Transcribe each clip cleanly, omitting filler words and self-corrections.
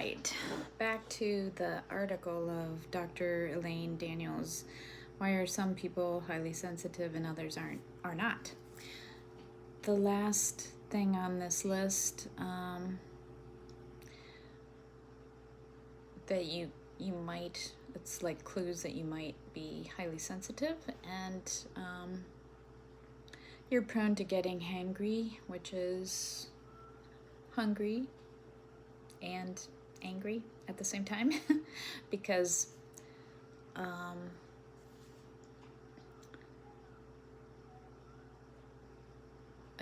right, back to the article of Dr. Elaine Daniels. Why are some people highly sensitive and others are not? The last thing on this list that you might, it's like clues that you might be highly sensitive, and you're prone to getting hangry, which is hungry and angry at the same time because I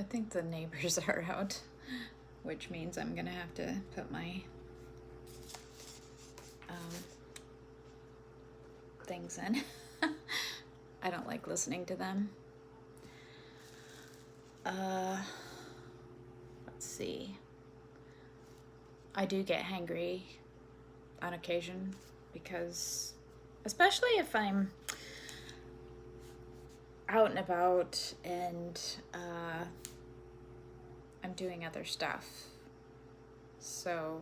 think the neighbors are out, which means I'm gonna have to put my things in. I don't like listening to them. Let's see. I do get hangry on occasion because, especially if I'm out and about and I'm doing other stuff. So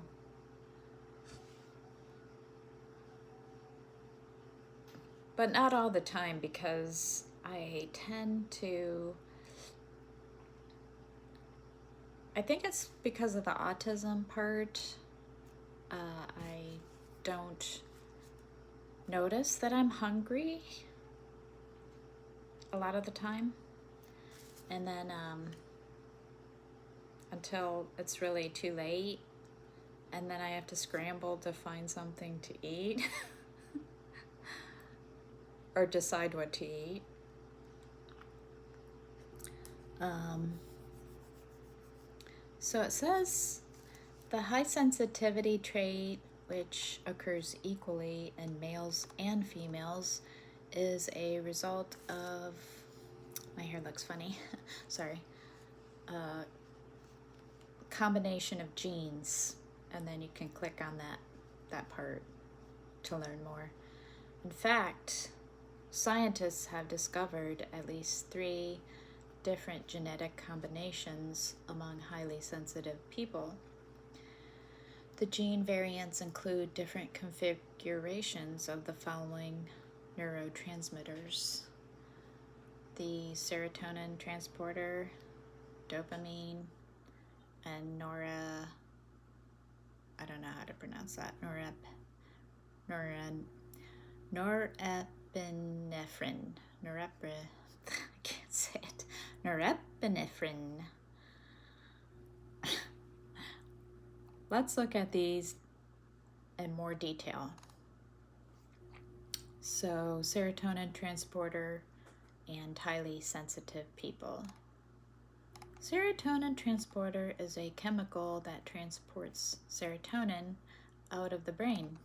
but not all the time, because I tend to, I think it's because of the autism part. I don't notice that I'm hungry a lot of the time, and then until it's really too late, and then I have to scramble to find something to eat or decide what to eat. So it says the high sensitivity trait, which occurs equally in males and females, is a result of, my hair looks funny, sorry, combination of genes, and then you can click on that part to learn more. In fact, scientists have discovered at least 3 different genetic combinations among highly sensitive people. The gene variants include different configurations of the following neurotransmitters: the serotonin transporter, dopamine, and I don't know how to pronounce that, norepinephrine, I can't say it, norepinephrine. Let's look at these in more detail. So, serotonin transporter and highly sensitive people. Serotonin transporter is a chemical that transports serotonin out of the brain.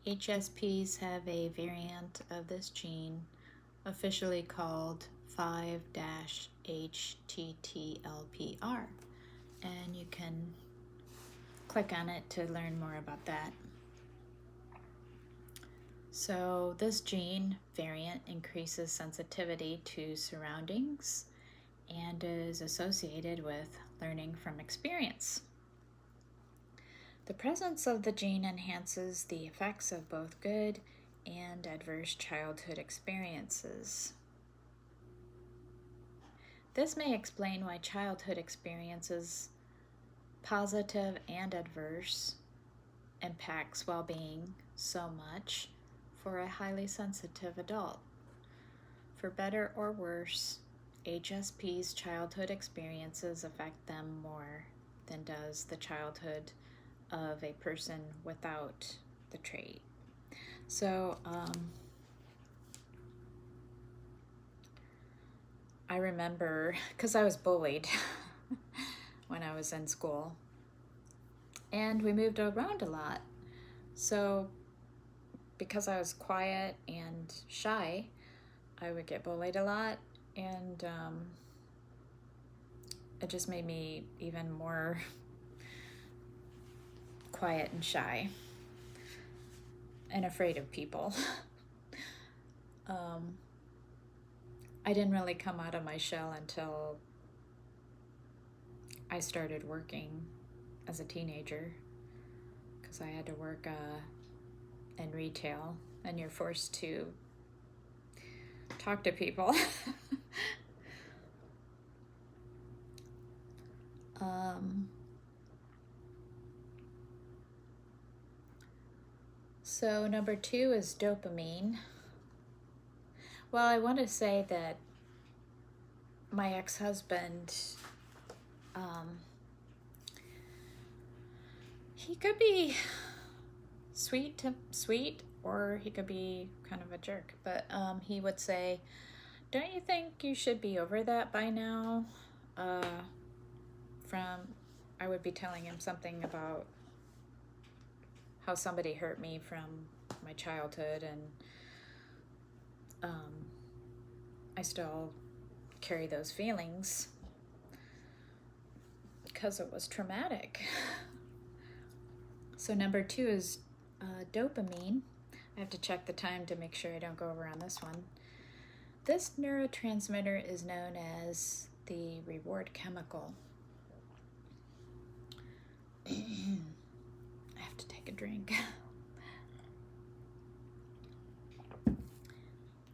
HSPs have a variant of this gene, officially called 5-HTTLPR, and you can click on it to learn more about that. So this gene variant increases sensitivity to surroundings and is associated with learning from experience. The presence of the gene enhances the effects of both good and adverse childhood experiences. This may explain why childhood experiences, positive and adverse, impacts well-being so much for a highly sensitive adult. For better or worse, HSP's childhood experiences affect them more than does the childhood of a person without the trait. So I remember, because I was bullied when I was in school, and we moved around a lot. So because I was quiet and shy, I would get bullied a lot, and it just made me even more quiet and shy and afraid of people. I didn't really come out of my shell until I started working as a teenager, because I had to work in retail, and you're forced to talk to people. So number 2 is dopamine. Well, I want to say that my ex-husband, he could be sweet, or he could be kind of a jerk. But he would say, "Don't you think you should be over that by now?" I would be telling him something about how somebody hurt me from my childhood, and I still carry those feelings because it was traumatic. So number 2 is dopamine. I have to check the time to make sure I don't go over on this one. This neurotransmitter is known as the reward chemical. I have to take a drink.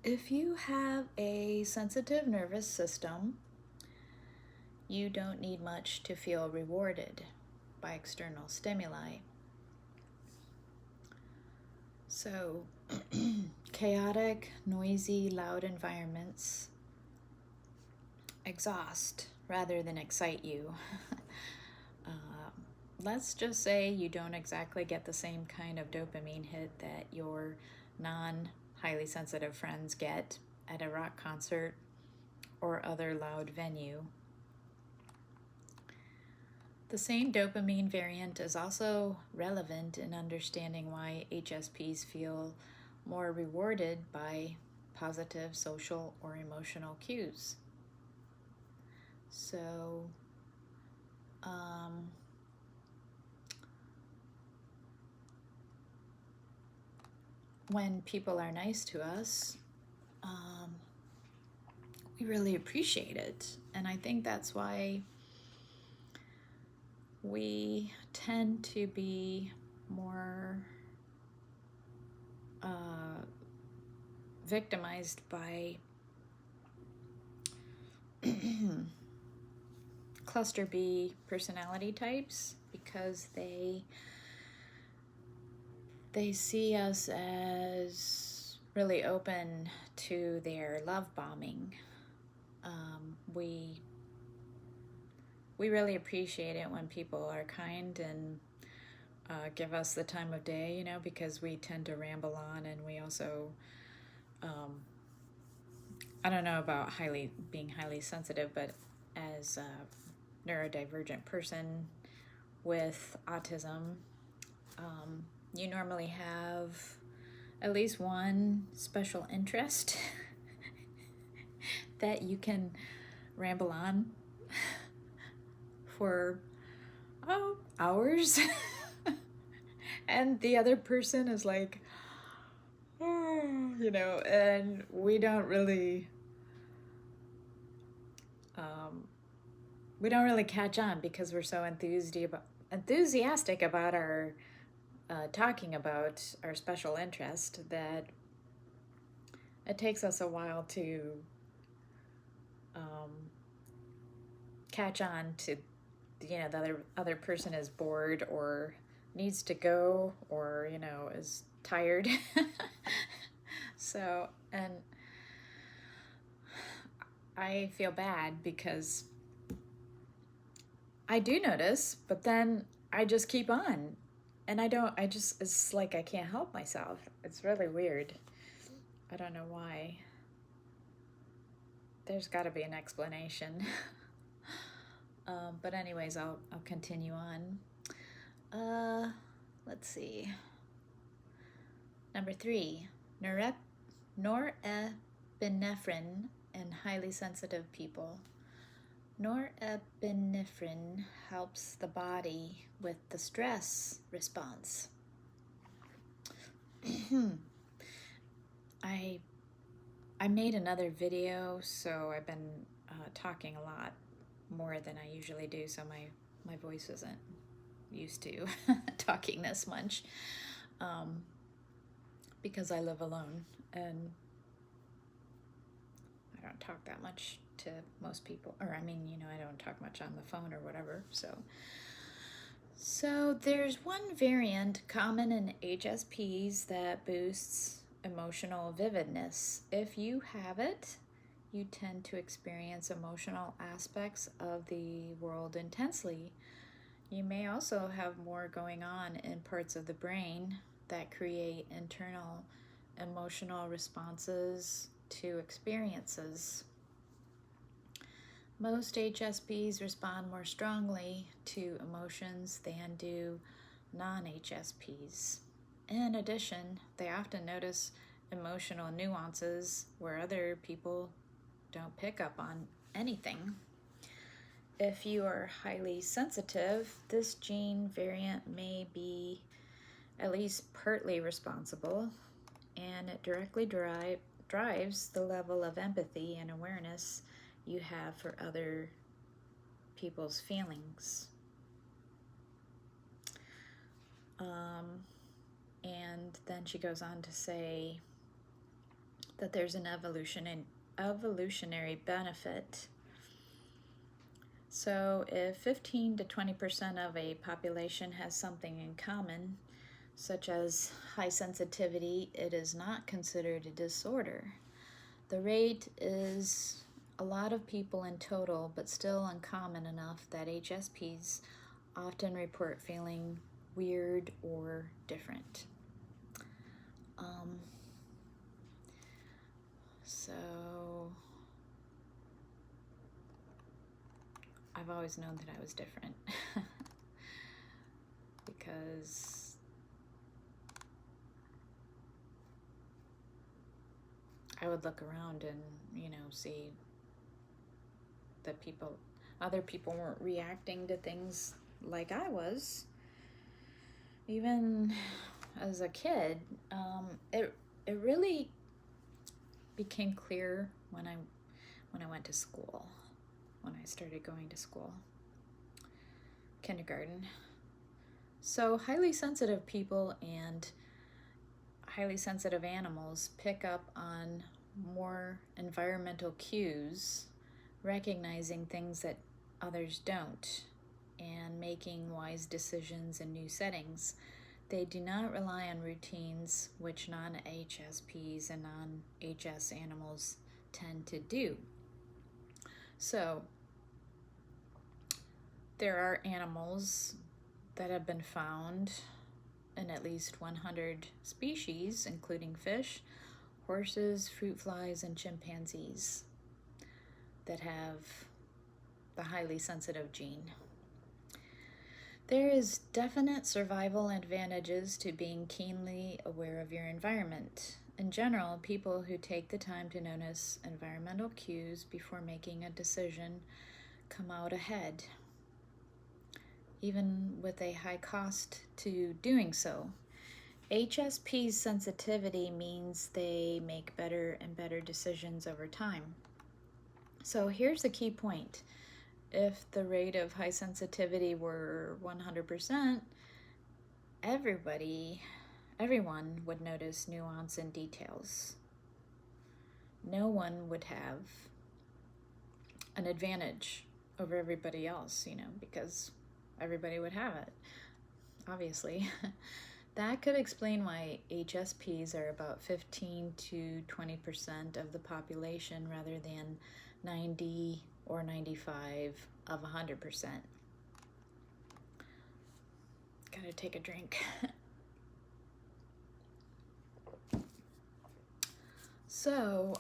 If you have a sensitive nervous system, you don't need much to feel rewarded by external stimuli. So, chaotic, noisy, loud environments exhaust rather than excite you. Let's just say you don't exactly get the same kind of dopamine hit that your non-highly sensitive friends get at a rock concert or other loud venue. The same dopamine variant is also relevant in understanding why HSPs feel more rewarded by positive social or emotional cues. So, when people are nice to us, we really appreciate it. And I think that's why we tend to be more victimized by cluster B personality types, because they see us as really open to their love bombing. We really appreciate it when people are kind and give us the time of day, because we tend to ramble on, and we also, I don't know about being highly sensitive, but as a neurodivergent person with autism, you normally have at least one special interest that you can ramble on for hours. And the other person is like, and we don't really catch on because we're so enthusiastic about our talking about our special interest that it takes us a while to catch on to, the other person is bored or needs to go, or is tired. So, and I feel bad because I do notice, but then I just keep on, and it's like I can't help myself. It's really weird. I don't know why. There's got to be an explanation. But anyways, I'll continue on. Let's see. Number 3, norepinephrine in highly sensitive people. Norepinephrine helps the body with the stress response. I made another video, so I've been talking a lot more than I usually do, so my voice isn't, used to talking this much, because I live alone and I don't talk that much to most people, or I mean, I don't talk much on the phone or whatever. So there's one variant common in HSPs that boosts emotional vividness. If you have it, you tend to experience emotional aspects of the world intensely. You may also have more going on in parts of the brain that create internal emotional responses to experiences. Most HSPs respond more strongly to emotions than do non-HSPs. In addition, they often notice emotional nuances where other people don't pick up on anything. If you are highly sensitive, this gene variant may be at least partly responsible, and it directly drives the level of empathy and awareness you have for other people's feelings. And then she goes on to say that there's an evolutionary benefit. So if 15 to 20% of a population has something in common, such as high sensitivity, it is not considered a disorder. The rate is a lot of people in total, but still uncommon enough that HSPs often report feeling weird or different. So I've always known that I was different because I would look around and, see that other people weren't reacting to things like I was. Even as a kid, it really became clear when I went to school, when I started going to school, kindergarten. So highly sensitive people and highly sensitive animals pick up on more environmental cues, recognizing things that others don't, and making wise decisions in new settings. They do not rely on routines, which non-HSPs and non-HS animals tend to do. So, there are animals that have been found in at least 100 species, including fish, horses, fruit flies, and chimpanzees, that have the highly sensitive gene. There is definite survival advantages to being keenly aware of your environment. In general, people who take the time to notice environmental cues before making a decision come out ahead, even with a high cost to doing so. HSP's sensitivity means they make better and better decisions over time. So here's the key point. If the rate of high sensitivity were 100%, everyone would notice nuance and details. No one would have an advantage over everybody else, because everybody would have it, obviously. That could explain why HSPs are about 15 to 20% of the population rather than 90 or 95 of 100%. Gotta take a drink. So,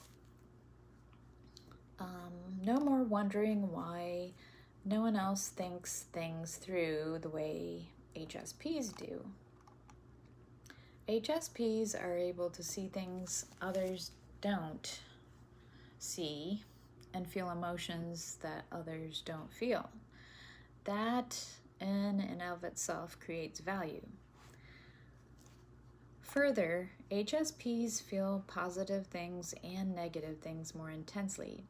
no more wondering why no one else thinks things through the way HSPs do. HSPs are able to see things others don't see and feel emotions that others don't feel. That in and of itself creates value. Further, HSPs feel positive things and negative things more intensely.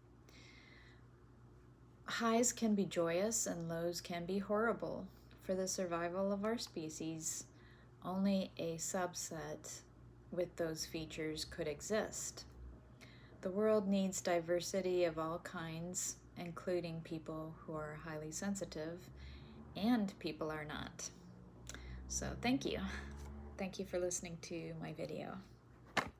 Highs can be joyous and lows can be horrible. for the survival of our species, only a subset with those features could exist. The world needs diversity of all kinds, including people who are highly sensitive and people are not. So thank you. Thank you for listening to my video.